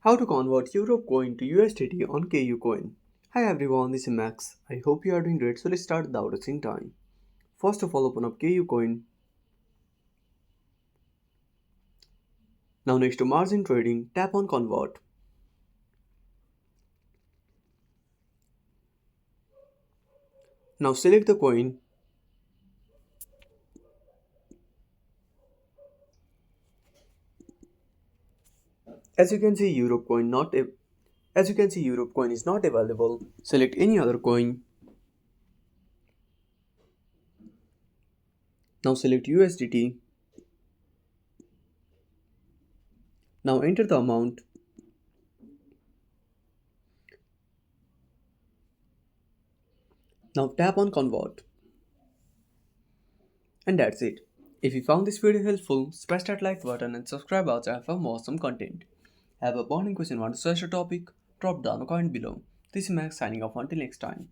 How to convert Europe coin to USDT on Kucoin. Hi everyone, this is Max. I hope you are doing great. So let's start without wasting time. First of all, open up Kucoin. Now next to margin trading, tap on convert. Now select the coin. As you can see, Europe coin is not available. Select any other coin. Now select USDT. Now enter the amount. Now tap on convert. And that's it. If you found this video helpful, smash that like button and subscribe our channel for more awesome content. Have a burning question on the search topic? Drop down a comment below. This is Max signing off until next time.